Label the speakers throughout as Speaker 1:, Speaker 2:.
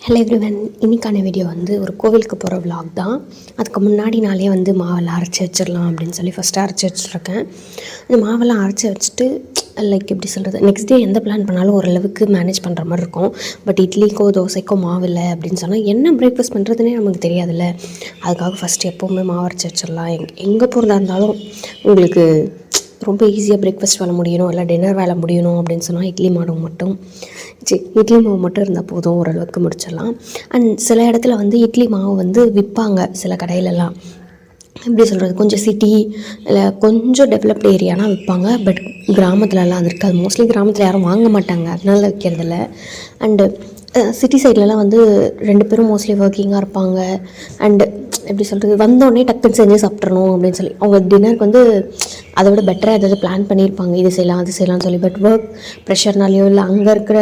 Speaker 1: Hello everyone, இன்றைக்கான video வந்து ஒரு கோவிலுக்கு போகிற விலாக் தான். அதுக்கு முன்னாடி நாளே வந்து மாவெல்லாம் அரைச்சி வச்சிடலாம் அப்படின்னு சொல்லி ஃபஸ்ட்டு அரைச்சி வச்சுருக்கேன். இந்த மாவெல்லாம் அரைச்சி வச்சுட்டு லைக் எப்படி சொல்கிறது, நெக்ஸ்ட் டே எந்த பிளான் பண்ணாலும் ஓரளவுக்கு மேனேஜ் பண்ணுற மாதிரி இருக்கும். பட் இட்லிக்கோ தோசைக்கோ மாவு இல்லை அப்படின்னு சொன்னால் என்ன பிரேக்ஃபாஸ்ட் பண்ணுறதுனே நமக்கு தெரியாதுல்ல. அதுக்காக ஃபஸ்ட்டு எப்போவுமே மாவு அரைச்சி வச்சிடலாம். எங்கே போகிறதா இருந்தாலும் உங்களுக்கு ரொம்ப ஈஸியாக பிரேக்ஃபாஸ்ட் வேலை முடியணும், இல்லை டின்னர் வேலை முடியணும் அப்படின்னு சொன்னால் இட்லி மாவு மட்டும் இருந்தால் போதும், ஓரளவுக்கு முடிச்சிடலாம். அண்ட் சில இடத்துல வந்து இட்லி மாவு வந்து விற்பாங்க சில கடையிலலாம். எப்படி சொல்கிறது, கொஞ்சம் சிட்டி இல்லை கொஞ்சம் டெவலப்டு ஏரியானா விற்பாங்க. பட் கிராமத்துலலாம் அது இருக்காது. மோஸ்ட்லி கிராமத்தில் யாரும் வாங்க மாட்டாங்க, அதனால விற்கிறதில்ல. அண்டு சிட்டி சைட்லலாம் வந்து 2 பேரும் மோஸ்ட்லி ஒர்க்கிங்காக இருப்பாங்க. அண்டு எப்படி சொல்கிறது, வந்தோடனே டக்குன்னு செஞ்சு சாப்பிட்றணும் அப்படின்னு சொல்லி அவங்க டின்னருக்கு வந்து அதை விட பெட்டராக ஏதாவது பிளான் பண்ணியிருப்பாங்க, இது செய்யலாம் அது செய்யலாம்னு சொல்லி. பட் ஒர்க் ப்ரெஷர்னாலேயோ இல்லை அங்கே இருக்கிற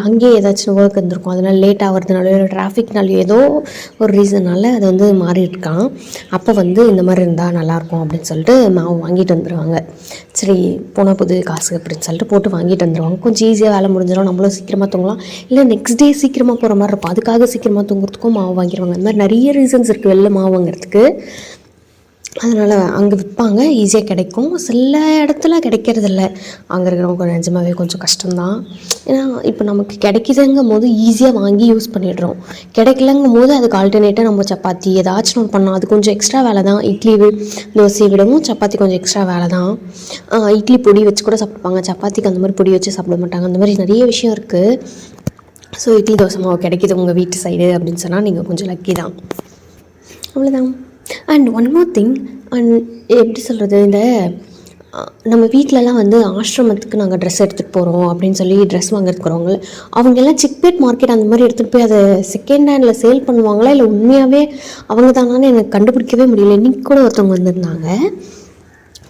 Speaker 1: அங்கேயே ஏதாச்சும் ஒர்க் இருந்திருக்கும், அதனால் லேட் ஆகிறதுனாலையோ இல்லை டிராஃபிக்னாலையோ ஏதோ ஒரு ரீசனால் அது வந்து மாறியிருக்கான். அப்போ வந்து இந்த மாதிரி இருந்தால் நல்லாயிருக்கும் அப்படின்னு சொல்லிட்டு மாவு வாங்கிட்டு வந்துடுவாங்க. சரி போனால் புது காசு அப்படின்னு சொல்லிட்டு போட்டு வாங்கிட்டு வந்துடுவாங்க. கொஞ்சம் ஈஸியாக வேலை முடிஞ்சிடும், நம்மளும் சீக்கிரமாக தூங்கலாம். இல்லை நெக்ஸ்ட் டே சீக்கிரமாக போகிற மாதிரி இருக்கும், அதுக்காக சீக்கிரமாக தூங்குறதுக்கும் மாவு வாங்கிடுவாங்க. இந்த மாதிரி நிறைய ரீசன்ஸ் இருக்குது வெளில மாவு வாங்குறதுக்கு. அதனால் அங்கே விற்பாங்க, ஈஸியாக கிடைக்கும். சில இடத்துல கிடைக்கிறதில்ல, அங்கே இருக்கிறவங்க நிஜமாகவே கொஞ்சம் கஷ்டம்தான். ஏன்னா இப்போ நமக்கு கிடைக்கிதுங்கும் போது ஈஸியாக வாங்கி யூஸ் பண்ணிடுறோம். கிடைக்கலங்கும் போது அதுக்கு ஆல்டர்னேட்டாக நம்ம சப்பாத்தி ஏதாச்சும் ஒன்று பண்ணோம். அது கொஞ்சம் எக்ஸ்ட்ரா வேலை தான். இட்லி தோசையை விடவும் சப்பாத்தி கொஞ்சம் எக்ஸ்ட்ரா வேலை தான். இட்லி பொடி வச்சு கூட சாப்பிடுப்பாங்க, சப்பாத்திக்கு அந்த மாதிரி பொடி வச்சு சாப்பிட மாட்டாங்க. அந்த மாதிரி நிறைய விஷயம் இருக்குது. ஸோ இட்லி தோசை மாவு கிடைக்கிது உங்கள் வீட்டு சைடு அப்படின்னு சொன்னால் நீங்கள் கொஞ்சம் லக்கி தான். அவ்வளோதான். And one more thing, and எப்படி சொல்கிறது, இந்த நம்ம வீட்டிலலாம் வந்து ஆசிரமத்துக்கு நாங்கள் ட்ரெஸ் எடுத்துகிட்டு போகிறோம் அப்படின்னு சொல்லி ட்ரெஸ் வாங்கிருக்கிறவங்க அவங்க எல்லாம் சிக்பேட் மார்க்கெட் அந்த மாதிரி எடுத்துகிட்டு போய் அதை செகண்ட் ஹேண்டில் சேல் பண்ணுவாங்களா இல்லை உண்மையாகவே அவங்க தானான்னு எனக்கு கண்டுபிடிக்கவே முடியல. இன்றைக்கி கூட ஒருத்தவங்க வந்திருந்தாங்க,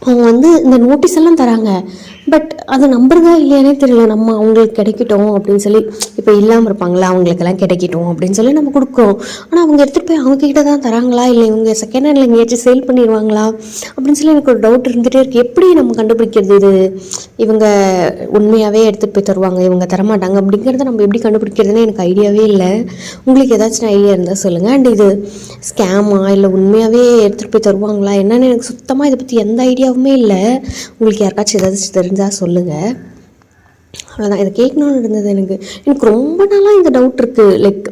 Speaker 1: அவங்க வந்து இந்த நோட்டீஸ் எல்லாம் தராங்க. பட் அது நம்புறதா இல்லையானே தெரியல. நம்ம அவங்களுக்கு கிடைக்கட்டும் அப்படின்னு சொல்லி, இப்போ இல்லாமல் இருப்பாங்களா அவங்களுக்கெல்லாம் கிடைக்கட்டும் அப்படின்னு சொல்லி நம்ம கொடுக்குறோம். ஆனால் அவங்க எடுத்துகிட்டு போய் அவங்கக்கிட்ட தான் தராங்களா இல்லை இவங்க செகண்ட் ஹேண்டில் எங்கேயாச்சும் சேல் பண்ணிடுவாங்களா அப்படின்னு சொல்லி எனக்கு ஒரு டவுட் இருந்துகிட்டே இருக்குது. எப்படி நம்ம கண்டுபிடிக்கிறது, இது இவங்க உண்மையாகவே எடுத்துகிட்டு போய் தருவாங்க இவங்க தரமாட்டாங்க அப்படிங்கிறத நம்ம எப்படி கண்டுபிடிக்கிறதுன்னு எனக்கு ஐடியாவே இல்லை. உங்களுக்கு ஏதாச்சும் ஐடியா இருந்தால் சொல்லுங்கள். அண்ட் இது ஸ்கேமா இல்லை உண்மையாகவே எடுத்துகிட்டு போய் தருவாங்களா என்னன்னு எனக்கு சுத்தமாக இதை பற்றி எந்த ஐடியாவுமே இல்லை. உங்களுக்கு யாருக்காச்சும் ஏதாச்சும் தெரிஞ்சால் சொல்லுங்கள். அவ்வளோதான், இதை கேட்கணும்னு இருந்தது. எனக்கு ரொம்ப நாளாக இந்த டவுட் இருக்குது. லைக்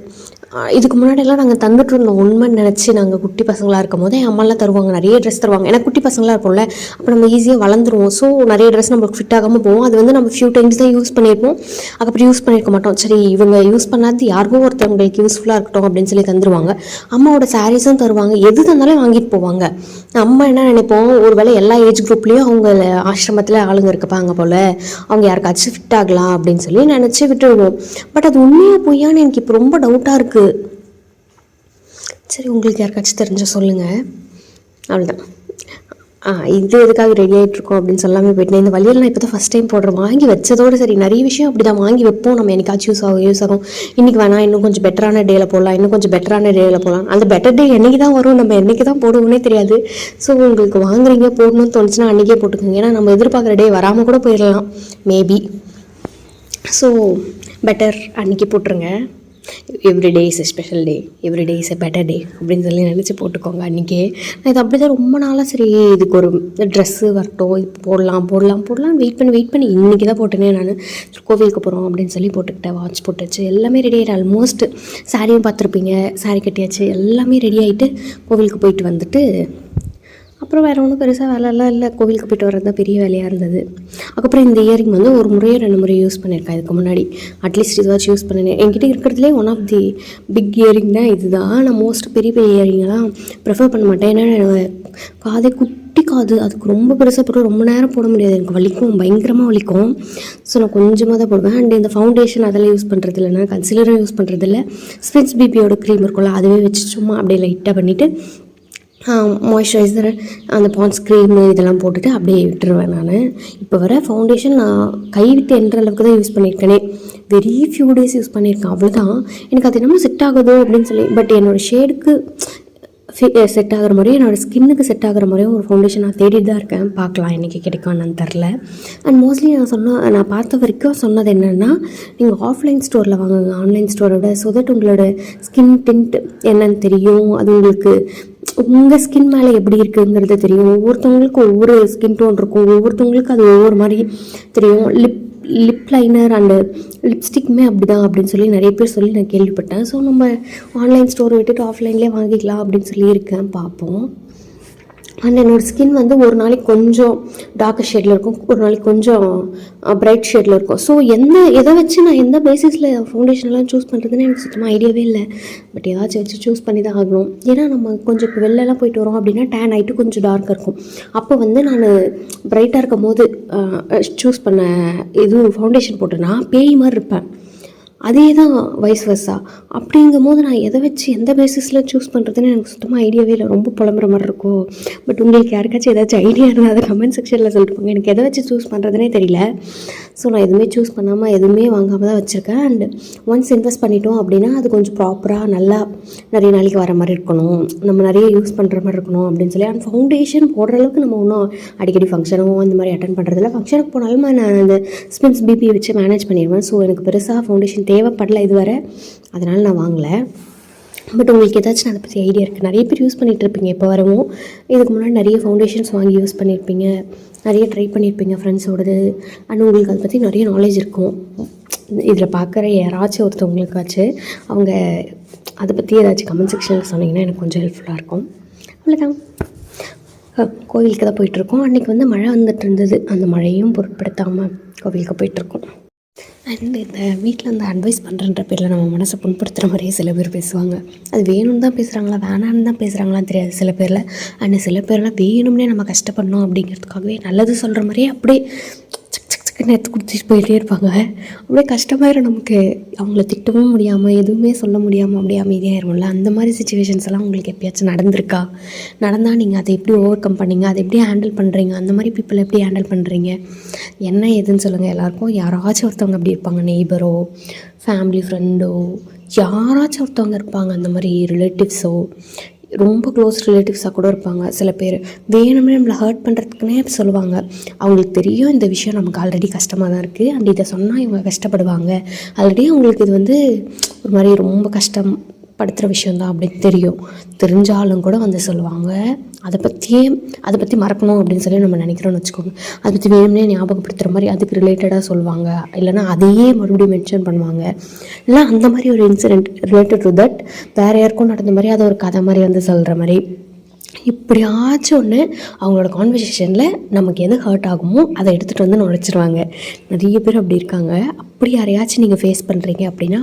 Speaker 1: இதுக்கு முன்னாடியெல்லாம் நாங்கள் தந்துட்டு இருந்தோம் உண்மைன்னு நினச்சி. நாங்கள் குட்டி பசங்களாக இருக்கும் போது என் அம்மாலாம் தருவாங்க, நிறைய ட்ரெஸ் தருவாங்க. ஏன்னா குட்டி பசங்களாக இருக்கும்ல, அப்போ நம்ம ஈஸியாக வளர்ந்துருவோம். ஸோ நிறைய ட்ரெஸ் நம்மளுக்கு ஃபிட் ஆகாமல் போவோம். அது வந்து நம்ம ஃபியூ டைம்ஸ் தான் யூஸ் பண்ணியிருப்போம், அதுக்கப்புறம் யூஸ் பண்ணியிருக்க மாட்டோம். சரி இவங்க யூஸ் பண்ணாது யாருக்கும் ஒருத்தவங்களுக்கு யூஸ்ஃபுல்லாக இருக்கட்டும் அப்படின்னு சொல்லி தந்துருவாங்க. அம்மாவோட சாரீஸும் தருவாங்க, எது தந்தாலும் வாங்கிட்டு போவாங்க. நம்ம என்ன நினைப்போம், ஒரு வேளை எல்லா ஏஜ் குரூப்லேயும் அவங்க ஆசிரமத்தில் ஆளுங்க இருப்பாங்க போல், அவங்க யாருக்காச்சும் ஃபிட் ஆகலாம் அப்படின்னு சொல்லி நினச்சி விட்டுருவோம். பட் அது உண்மையாக பொய்யான்னு எனக்கு இப்போ ரொம்ப டவுட்டாக இருக்குது. சரி உங்களுக்கு யாருக்காச்சும் தெரிஞ்சால் சொல்லுங்கள். அவ்வளோதான். இது எதுக்காக ரெடி ஆகிட்ருக்கோம் அப்படின்னு சொல்லாமல் போயிட்டேன். இந்த வழியில் நான் இப்போ தான் ஃபஸ்ட் டைம் போடுறேன். வாங்கி வச்சதோடு சரி, நிறைய விஷயம் அப்படி தான் வாங்கி வைப்போம், நம்ம என்னைக்காச்சும் யூஸ் ஆகும். இன்றைக்கி வேணாம், இன்னும் கொஞ்சம் பெட்டரான டேயில் போடலாம், இன்னும் கொஞ்சம் பெட்டரான டேயில் போடலாம். அந்த பெட்டர் டே என்றைக்கு தான் வரும், நம்ம என்றைக்கு தான் போடுவோன்னே தெரியாது. ஸோ உங்களுக்கு வாங்குறீங்க போடணும்னு தோணுச்சுன்னா அன்றைக்கே போட்டுக்கோங்க. ஏன்னா நம்ம எதிர்பார்க்குற டே வராமல் கூட போயிடலாம் மேபி. ஸோ பெட்டர் அன்றைக்கி போட்டுருங்க. Every day is a special day, every day is a better டே அப்படின்னு சொல்லி நினச்சி போட்டுக்கோங்க அன்றைக்கே. நான் இது அப்படி தான் ரொம்ப நாளாக சரி இதுக்கு ஒரு ட்ரெஸ்ஸு வரட்டும், இது போடலாம் வெயிட் பண்ணி இன்றைக்கி தான் போட்டேனே. நான் கோவிலுக்கு போகிறோம் அப்படின்னு சொல்லி போட்டுக்கிட்டேன். வாட்ச் போட்டுச்சு, எல்லாமே ரெடி ஆகிட்டு ஆல்மோஸ்ட் சாரியும் பார்த்துருப்பீங்க, சாரி கட்டியாச்சு, எல்லாமே ரெடி ஆகிட்டு கோவிலுக்கு போயிட்டு வந்துட்டு அப்புறம் வேறு ஒன்றும் பெருசாக வேலைலாம் இல்லை. கோவிலுக்கு போய்ட்டு வர்றது தான் பெரிய வேலையாக இருந்தது. அதுக்கப்புறம் இந்த இயரிங் வந்து ஒரு முறையோ 2 முறை யூஸ் பண்ணியிருக்கேன் இதுக்கு முன்னாடி. அட்லீஸ்ட் இதுவாச்சும் யூஸ் பண்ணினேன். என்கிட்ட இருக்கிறதுலே ஒன் ஆஃப் தி பிக் இயரிங்னா இது தான். நான் மோஸ்ட் பெரிய இயரிங்கெல்லாம் ப்ரிஃபர் பண்ண மாட்டேன். ஏன்னா காதே குட்டி காது, அதுக்கு ரொம்ப பெருசாக போட்டு ரொம்ப நேரம் போட முடியாது, எனக்கு வலிக்கும், பயங்கரமாக வலிக்கும். ஸோ நான் கொஞ்சமாக தான் போடுவேன். அண்ட் இந்த ஃபவுண்டேஷன் அதெல்லாம் யூஸ் பண்ணுறது இல்லை, நான் கன்சிலரும் யூஸ் பண்ணுறது இல்லை. ஸ்விட்ச் பிபியோட க்ரீம் இருக்கும்ல, அதுவே வச்சு சும்மா அப்படியே லைட்டாக பண்ணிவிட்டு மாய்ஸ்சரைசர், அந்த பான்ஸ் க்ரீமு இதெல்லாம் போட்டுட்டு அப்படியே விட்டுருவேன். நான் இப்போ வர ஃபவுண்டேஷன் நான் கைவிட்டு என்ற அளவுக்கு தான் யூஸ் பண்ணியிருக்கேனே. வெரி ஃபியூ டேஸ் யூஸ் பண்ணியிருக்கேன், அவ்வளோதான். எனக்கு அது என்னமோ செட் ஆகுதோ அப்படின்னு சொல்லி. பட் என்னோடய ஷேடுக்கு செட் ஆகிற மாதிரியும் என்னோடய ஸ்கின்னுக்கு செட் ஆகிற மாதிரியும் ஒரு ஃபவுண்டேஷன் நான் தேடிட்டு தான் இருக்கேன். பார்க்கலாம் இன்றைக்கி கிடைக்கும்னு தெரில. அண்ட் மோஸ்ட்லி நான் பார்த்த வரைக்கும் சொன்னது என்னென்னா, நீங்கள் ஆஃப்லைன் ஸ்டோரில் வாங்குங்க ஆன்லைன் ஸ்டோரோட. ஸோ தட் உங்களோட ஸ்கின் டிண்ட் என்னன்னு தெரியும், அது உங்களுக்கு உங்கள் ஸ்கின் மேலே எப்படி இருக்குங்கிறது தெரியும். ஒவ்வொருத்தவங்களுக்கும் ஒவ்வொரு ஸ்கின் டோன் இருக்கும், ஒவ்வொருத்தவங்களுக்கு அது ஒவ்வொரு மாதிரி தெரியும். லிப் லைனர் அண்டு லிப்ஸ்டிக்குமே அப்படி தான் அப்படின்னு சொல்லி நிறைய பேர் சொல்லி நான் கேள்விப்பட்டேன். ஸோ நம்ம ஆன்லைன் ஸ்டோர் விட்டுட்டு ஆஃப்லைன்லேயே வாங்கிக்கலாம் அப்படின்னு சொல்லியிருக்கேன். பார்ப்போம். அண்ட் என்னோடய ஸ்கின் வந்து ஒரு நாளைக்கு கொஞ்சம் டார்க் ஷேடில் இருக்கும், ஒரு நாளைக்கு கொஞ்சம் பிரைட் ஷேடில் இருக்கும். ஸோ எதை வச்சு நான் எந்த பேசிஸில் ஃபவுண்டேஷன்லாம் சூஸ் பண்ணுறதுன்னு எனக்கு சுத்தமாக ஐடியாவே இல்லை. பட் ஏதாச்சும் வச்சு சூஸ் பண்ணி தான் ஆகணும். ஏன்னா நம்ம கொஞ்சம் இப்போ வெளிலலாம் போயிட்டு வரோம் அப்படின்னா டேன் ஆகிட்டு கொஞ்சம் டார்க்காக இருக்கும். அப்போ வந்து நான் பிரைட்டாக இருக்கும் போது சூஸ் பண்ண ஃபவுண்டேஷன் போட்டேன்னா பேய் மாதிரி இருப்பேன். அதே தான் வைஸ் வர்ஸா. அப்படிங்கும் போது நான் எதை வச்சு எந்த பேசிஸில் சூஸ் பண்ணுறதுன்னு எனக்கு சுத்தமாக ஐடியாவே இல்லை. ரொம்ப புலம்புற மாதிரி இருக்கும். பட் உங்களுக்கு யாருக்காச்சும் ஏதாச்சும் ஐடியா இருந்தால் அதை கமெண்ட் செக்ஷனில் சொல்லிட்டு போங்க. எனக்கு எதை வச்சு சூஸ் பண்ணுறதுனே தெரியல. ஸோ நான் எதுவுமே சூஸ் பண்ணாமல் எதுவுமே வாங்காமல் தான் வச்சுருக்கேன். அண்ட் ஒன்ஸ் இன்வெஸ்ட் பண்ணிட்டோம் அப்படின்னா அது கொஞ்சம் ப்ராப்பராக நல்லா நிறைய நாளைக்கு வர மாதிரி இருக்கணும், நம்ம நிறைய யூஸ் பண்ணுற மாதிரி இருக்கணும் அப்படின்னு சொல்லி. அண்ட் ஃபவுண்டேஷன் போடுற அளவுக்கு நம்ம ஒன்றும் அடிக்கடி ஃபங்க்ஷனோ அந்த மாதிரி அட்டன் பண்ணுறதில்ல. ஃபங்க்ஷனுக்கு போனாலும் நான் அந்த ஸ்பின்ஸ் பிபி வச்சு மேனேஜ் பண்ணிடுவேன். ஸோ எனக்கு பெருசாக ஃபவுண்டேஷன் தேவைப்படல இதுவரை, அதனால் நான் வாங்கலை. பட் உங்களுக்கு ஏதாச்சும் அதை பற்றி ஐடியா இருக்குது? நிறைய பேர் யூஸ் பண்ணிகிட்ருப்பீங்க. இப்போ வரவும் இதுக்கு முன்னாடி நிறைய ஃபவுண்டேஷன்ஸ் வாங்கி யூஸ் பண்ணியிருப்பீங்க, நிறைய ட்ரை பண்ணியிருப்பீங்க ஃப்ரெண்ட்ஸோடது. அண்ட் உங்களுக்கு அதை பற்றி நிறைய நாலேஜ் இருக்கும். இதில் பார்க்குற யாராச்சும் ஒருத்தவங்களுக்காச்சும் அவங்க அதை பற்றி ஏதாச்சும் கமெண்ட் செக்ஷனில் சொன்னீங்கன்னா எனக்கு கொஞ்சம் ஹெல்ப்ஃபுல்லாக இருக்கும். அவ்வளோதான். கோவிலுக்கு தான் போயிட்டுருக்கோம். அன்றைக்கி வந்து மழை வந்துட்டு இருந்தது. அந்த மழையும் பொருட்படுத்தாமல் கோவிலுக்கு போயிட்டுருக்கோம். அண்ட் இந்த வீட்டில் அந்த அட்வைஸ் பண்ணுறன்ற பேரில் நம்ம மனசை புண்படுத்துகிற மாதிரியே சில பேர் பேசுவாங்க. அது வேணும்னு தான் பேசுகிறாங்களா வேணான்னு தான் பேசுகிறாங்களான்னு தெரியாது சில பேரில். அண்ட் சில பேர்லாம் வேணும்னே நம்ம கஷ்டப்படணும் அப்படிங்கிறதுக்காகவே நல்லது சொல்கிற மாதிரியே அப்படியே எடுத்து கொடுத்துட்டு போயிட்டே இருப்பாங்க. அப்படியே கஷ்டமாயிரும் நமக்கு. அவங்கள திட்டவும் முடியாமல் எதுவுமே சொல்ல முடியாமல் அப்படியே அமைதியாயிரும்ல. அந்த மாதிரி சுச்சுவேஷன்ஸ் எல்லாம் உங்களுக்கு எப்பயாச்சும் நடந்திருக்கா? நடந்தால் நீங்கள் அதை எப்படி ஓவர் கம் பண்ணீங்க, அதை எப்படி ஹேண்டில் பண்ணுறீங்க, அந்த மாதிரி பீப்புளை எப்படி ஹேண்டில் பண்ணுறீங்க, என்ன ஏதுன்னு சொல்லுங்கள். எல்லாருக்கும் யாராச்சும் ஒருத்தவங்க அப்படி இருப்பாங்க. நெய்பரோ, ஃபேமிலி ஃப்ரெண்டோ, யாராச்சும் ஒருத்தவங்க இருப்பாங்க. அந்த மாதிரி ரிலேட்டிவ்ஸோ, ரொம்ப க்ளோஸ் ரிலேட்டிவ்ஸாக கூட இருப்பாங்க. சில பேர் வேணுமே நம்மளை ஹர்ட் பண்ணுறதுக்குனே சொல்லுவாங்க. அவங்களுக்கு தெரியும் இந்த விஷயம் நமக்கு ஆல்ரெடி கஷ்டமாக தான் இருக்குது, அண்ட் இதை சொன்னால் இவங்க கஷ்டப்படுவாங்க, ஆல்ரெடி அவங்களுக்கு இது வந்து ஒரு மாதிரி ரொம்ப கஷ்டப்படுத்துகிற விஷயந்தான் அப்படின்னு தெரிஞ்சாலும் கூட வந்து சொல்லுவாங்க. அதை பற்றி மறக்கணும் அப்படின்னு சொல்லி நம்ம நினைக்கிறோன்னு வச்சுக்கோங்க. அதை பற்றி வேணும்னே ஞாபகப்படுத்துகிற மாதிரி அதுக்கு ரிலேட்டடாக சொல்லுவாங்க. இல்லைனா அதையே மறுபடியும் மென்ஷன் பண்ணுவாங்க. இல்லை அந்த மாதிரி ஒரு இன்சிடெண்ட் ரிலேட்டட் டு தட் வேறு யாருக்கும் நடந்த மாதிரி அதை ஒரு கதை மாதிரி வந்து சொல்கிற மாதிரி இப்படியாச்சும் ஒன்று அவங்களோட கான்வர்சேஷனில் நமக்கு எது ஹர்ட் ஆகுமோ அதை எடுத்துகிட்டு வந்து நுழைச்சிருவாங்க. நிறைய பேர் அப்படி இருக்காங்க. அப்படி யாரையாச்சும் நீங்கள் ஃபேஸ் பண்ணுறீங்க அப்படின்னா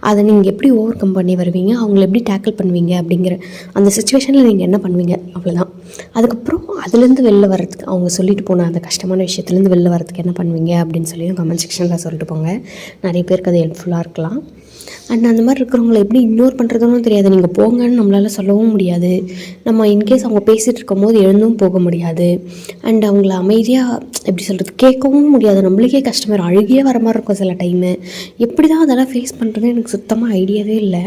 Speaker 1: அதை நீங்கள் எப்படி ஓவர் கம் பண்ணி வருவீங்க, அவங்கள எப்படி டேக்கிள் பண்ணுவீங்க அப்படிங்கிற அந்த சுச்சுவேஷனில் நீங்கள் என்ன பண்ணுவீங்க, அவ்வளோதான். அதுக்கப்புறம் அதுலேருந்து வெளில வர்றதுக்கு அவங்க சொல்லிட்டு போன அந்த கஷ்டமான விஷயத்துலேருந்து வெளில வர்றதுக்கு என்ன பண்ணுவீங்க அப்படின்னு சொல்லி கமெண்ட் செக்ஷனில் சொல்லிட்டு போங்க. நிறைய பேருக்கு அது ஹெல்ப்ஃபுல்லாக இருக்கலாம். அண்ட் அந்த மாதிரி இருக்கிறவங்கள எப்படி இக்னோர் பண்ணுறதுன்னு தெரியாது. நீங்கள் போங்கன்னு நம்மளால் சொல்லவும் முடியாது. நம்ம இன்கேஸ் அவங்க பேசிகிட்டு இருக்கும் போது எழுந்தும் போக முடியாது. அண்ட் அவங்கள அமைதியாக எப்படி சொல்கிறது கேட்கவும் முடியாது. நம்மளுக்கே கஷ்டமாக அழுகியே வர மாதிரி இருக்கும் சில டைமு. எப்படி தான் அதெல்லாம் ஃபேஸ் பண்ணுறதுன்னு எனக்கு சுத்தமாக ஐடியாவே இல்லை.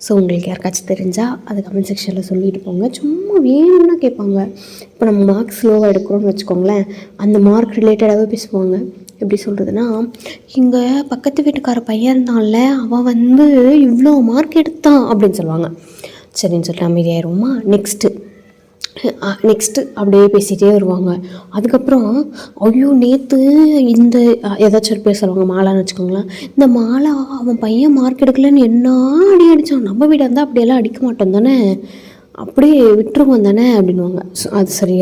Speaker 1: ஸோ உங்களுக்கு யாருக்காச்சும் தெரிஞ்சால் அது கமெண்ட் செக்ஷனில் சொல்லிட்டு போங்க. சும்மா வேணும்னா கேட்பாங்க. இப்போ நம்ம மார்க்ஸ் ஸ்லோவாக எடுக்கிறோன்னு வச்சுக்கோங்களேன், அந்த மார்க் ரிலேட்டடாகவே பேசுவாங்க. எப்படி சொல்கிறதுனா, இங்கே பக்கத்து வீட்டுக்கார பையன் இருந்தான்ல, அவன் வந்து இவ்வளோ மார்க் எடுத்தான் அப்படின்னு சொல்லுவாங்க. சரின்னு சொல்லிட்டு அமைதியாயிருவோமா. நெக்ஸ்ட்டு அப்படியே பேசிகிட்டே வருவாங்க. அதுக்கப்புறம் ஐயோ நேற்று இந்த ஏதாச்சும் ஒரு பேர் சொல்லுவாங்க, மாலான்னு வச்சுக்கோங்களேன். இந்த மாலா அவன் பையன் மார்க் எடுக்கலன்னு என்ன அடித்தான். நம்ம வீடாக இருந்தால் அப்படியெல்லாம் அடிக்க மாட்டோம் தானே, அப்படியே விட்டுருவோம் தானே அப்படின்வாங்க. ஸோ அது சரி,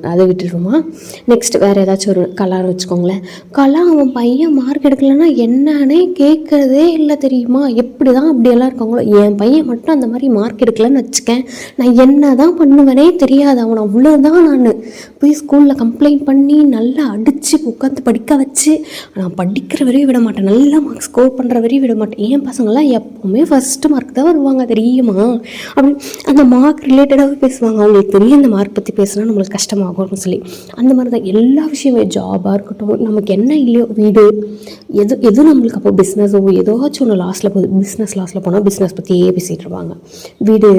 Speaker 1: அதை விட்டுருவோமா. நெக்ஸ்ட்டு வேறு ஏதாச்சும் ஒரு கலான்னு வச்சுக்கோங்களேன். கலா அவன் பையன் மார்க் எடுக்கலைன்னா என்னன்னே கேட்குறதே இல்லை தெரியுமா. எப்படி தான் அப்படியெல்லாம் இருக்காங்களோ. என் பையன் மட்டும் அந்த மாதிரி மார்க் எடுக்கலைன்னு வச்சுக்கேன், நான் என்ன தான் பண்ணுவேனே தெரியாது. அவனை அவ்வளோதான் நான் போய் ஸ்கூலில் கம்ப்ளைண்ட் பண்ணி நல்லா அடித்து உட்காந்து படிக்க வச்சு நான் படிக்கிற வரையும் விட மாட்டேன், நல்லா மார்க் ஸ்கோர் பண்ணுற வரையும் விட மாட்டேன். என் பசங்களாம் எப்போவுமே ஃபஸ்ட்டு மார்க் தான் வருவாங்க தெரியுமா. அப்படி அந்த மார்க் ரிலேட்டடாகவே பேசுவாங்க. அவங்களுக்கு தெரியும் இந்த மார்க் பற்றி பேசினா நம்மளுக்கு கஷ்டமாகும் அப்படின்னு சொல்லி. அந்த மாதிரி தான் எல்லா விஷயமே, ஜாபாக இருக்கட்டும், நமக்கு என்ன இல்லையோ, வீடு எது நம்மளுக்கு அப்போ பிஸ்னஸோ ஏதாச்சும் ஒன்று லாஸில் போகுது, பிஸ்னஸ் லாஸில் போனால் பிஸ்னஸ் பற்றியே பேசிகிட்டு இருப்பாங்க. வீடு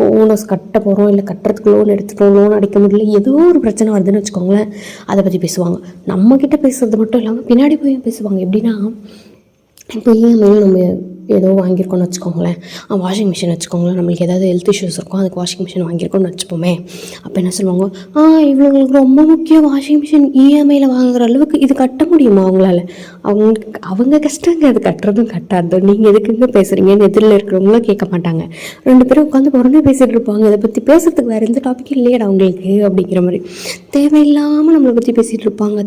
Speaker 1: ஓனர்ஸ் கட்ட போகிறோம், இல்லை கட்டுறதுக்கு லோன் எடுத்துட்டோம், லோன் அடைக்க முடியல, ஏதோ ஒரு பிரச்சனை வருதுன்னு வச்சுக்கோங்களேன், அதை பற்றி பேசுவாங்க. நம்மக்கிட்ட பேசுறது மட்டும் இல்லாமல் பின்னாடி போய் பேசுவாங்க. எப்படின்னா, இப்போ இஎம்ஐயில் நம்ம ஏதோ வாங்கியிருக்கோன்னு வச்சுக்கோங்களேன், வாஷிங் மிஷின் வச்சுக்கோங்களேன், நம்மளுக்கு ஏதாவது ஹெல்த் இஷ்யூஸ் இருக்கும், அதுக்கு வாஷிங் மிஷின் வாங்கியிருக்கோன்னு வச்சுப்போமே. அப்போ என்ன சொல்லுவாங்க, இவங்களுக்கு ரொம்ப முக்கியம் வாஷிங் மிஷின், இஎம்ஐயில் வாங்குற அளவுக்கு இது கட்ட முடியுமா அவங்களால? அவங்க கஷ்டங்க அது கட்டுறதும் கட்டாததும். நீங்கள் எதுக்குங்க பேசுகிறீங்கன்னு எதிரில் இருக்கிறவங்களும் கேட்க மாட்டாங்க. 2 பேரும் உட்காந்து உடனே பேசிகிட்டு இருப்பாங்க. இதை பற்றி பேசுறதுக்கு வேறு எந்த டாப்பிக்கும் இல்லையடா அவங்களுக்கு அப்படிங்கிற மாதிரி தேவையில்லாமல் நம்மளை பற்றி பேசிகிட்டு இருப்பாங்க.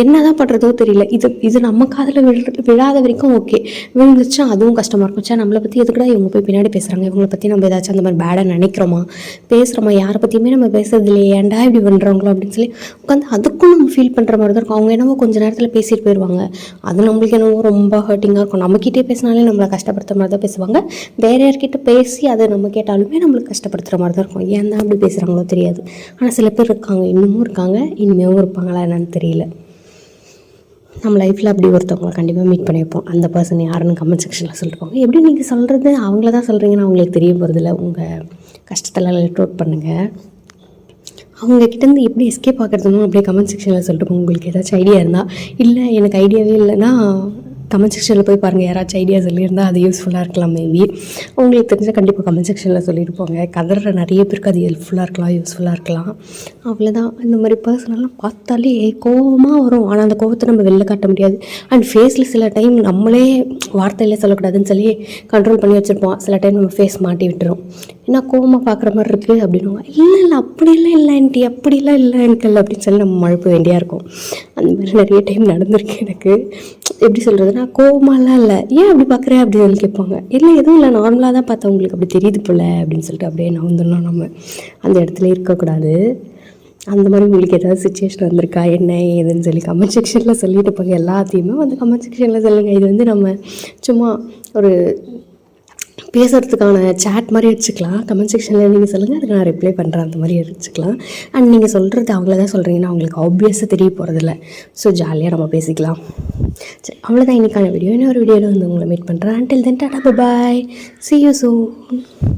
Speaker 1: என்ன தான் பண்ணுறதோ தெரியல. இது நம்ம காதில் விழாத வரைக்கும் ஓகே, விழுந்துச்சா அதுவும் கஷ்டமாக இருக்கும். சார் நம்மளை பற்றி எதுக்குடா இவங்க போய் பின்னாடி பேசுகிறாங்க, இவங்களை பற்றி நம்ம ஏதாச்சும் அந்த மாதிரி பேடாக நினைக்கிறோமா, பேசுகிறோமா, யாரை பற்றியுமே நம்ம பேசுறது இல்லையே, ஏன்டா இப்படி பண்ணுறவங்களோ அப்படின்னு சொல்லி உட்காந்து அதுக்கும் நம்ம ஃபீல் பண்ணுற மாதிரி தான் இருக்கும். அவங்க என்னவோ கொஞ்சம் நேரத்தில் பேசிட்டு போயிடுவாங்க. அது நம்மளுக்கு என்னவோ ரொம்ப ஹர்ட்டிங்காக இருக்கும். நம்மக்கிட்டே பேசினாலே நம்மளை கஷ்டப்படுத்துகிற மாதிரி தான் பேசுவாங்க. வேறு யார்கிட்ட பேசி அதை நம்ம கேட்டாலுமே நம்மளுக்கு கஷ்டப்படுத்துகிற மாதிரி தான் இருக்கும். ஏன் தான் அப்படி பேசுகிறாங்களோ தெரியாது. ஆனால் சில பேர் இருக்காங்க, இன்னமும் இருக்காங்க, இனிமேவும் இருப்பாங்களா என்னன்னு தெரியல. நம்ம லைஃப்பில் அப்படி ஒருத்தவங்களை கண்டிப்பாக மீட் பண்ணியிருப்போம். அந்த பர்சன் யாருன்னு கமெண்ட் செக்ஷனில் சொல்லிருப்பாங்க. எப்படி நீங்கள் சொல்கிறது அவங்கள தான் சொல்கிறீங்கன்னு அவங்களுக்கு தெரிய போகிறதில்ல. உங்கள் கஷ்டத்தெல்லாம் லெட் அவுட் பண்ணுங்கள். அவங்கக்கிட்டேருந்து எப்படி எஸ்கேப் ஆகிறதுனோ அப்படியே கமெண்ட் செக்ஷனில் சொல்லிட்டு போங்க. உங்களுக்கு ஏதாச்சும் ஐடியா இருந்தால். இல்லை எனக்கு ஐடியாவே இல்லைன்னா கமெண்ட் செக்ஷனில் போய் பாருங்கள், யாராச்சும் ஐடியா சொல்லியிருந்தால் அது யூஸ்ஃபுல்லாக இருக்கலாம். மேபி உங்களுக்கு தெரிஞ்சால் கண்டிப்பாக கமெண்ட் செக்ஷனில் சொல்லிட்டு போங்க. கதற நிறைய பேருக்கு அது ஹெல்ப்ஃபுல்லாக இருக்கலாம், யூஸ்ஃபுல்லாக இருக்கலாம். அவ்வளோதான். இந்த மாதிரி பர்சனெல்லாம் பார்த்தாலே கோவமாக வரும். ஆனால் அந்த கோவத்தை நம்ம வெளில காட்ட முடியாது. அண்ட் ஃபேஸில் சில டைம் நம்மளே வார்த்தையிலே சொல்லக்கூடாதுன்னு சொல்லி கண்ட்ரோல் பண்ணி வச்சுருப்போம். சில டைம் நம்ம ஃபேஸ் மாட்டி விட்டுரும். ஏன்னா கோவமாக பார்க்குற மாதிரி இருக்குது அப்படின்னுவாங்க. இல்லை அப்படிலாம் இல்லை ஆண்டி, அப்படிலாம் இல்லை அங்கிள் அப்படின்னு சொல்லி நம்ம மழுப்ப வேண்டியாக இருக்கும். அந்த மாதிரி நிறைய டைம் நடந்திருக்கு எனக்கு. எப்படி சொல்கிறதுனா, கோவமாலாம் இல்லை, ஏன் அப்படி பார்க்குறேன் அப்படின்னு சொல்லி கேட்பாங்க. இல்லை எதுவும் இல்லை, நார்மலாக தான் பார்த்தா உங்களுக்கு அப்படி தெரியுது போல் அப்படின்னு சொல்லிட்டு அப்படியே நவுந்துடணும். நம்ம அந்த இடத்துல இருக்கக்கூடாது. அந்த மாதிரி உங்களுக்கு ஏதாவது சுச்சுவேஷன் வந்திருக்கா, என்ன ஏதுன்னு சொல்லி கமெண்ட் செக்ஷனில் சொல்லிட்டு போங்க. எல்லாத்தையுமே வந்து கமெண்ட் செக்ஷனில் சொல்லுங்கள். இது வந்து நம்ம சும்மா ஒரு பேசுகிறதுக்கான சேட் மாதிரி வச்சுக்கலாம். கமெண்ட் செக்ஷனில் நீங்கள் சொல்லுங்கள், அதுக்கு நான் ரிப்ளை பண்ணுறேன். அந்த மாதிரி வச்சுக்கலாம். அண்ட் நீங்கள் சொல்கிறது அவங்கள தான் சொல்கிறீங்கன்னா அவங்களுக்கு ஆப்வியஸாக தெரிய போகிறதில்ல. ஸோ ஜாலியாக நம்ம பேசிக்கலாம். சரி, அவ்வளோதான் இன்றைக்கான வீடியோ. இன்னொரு வீடியோவில் வந்து உங்களை மீட் பண்ணுறேன். Until then, tata, bye, see you soon.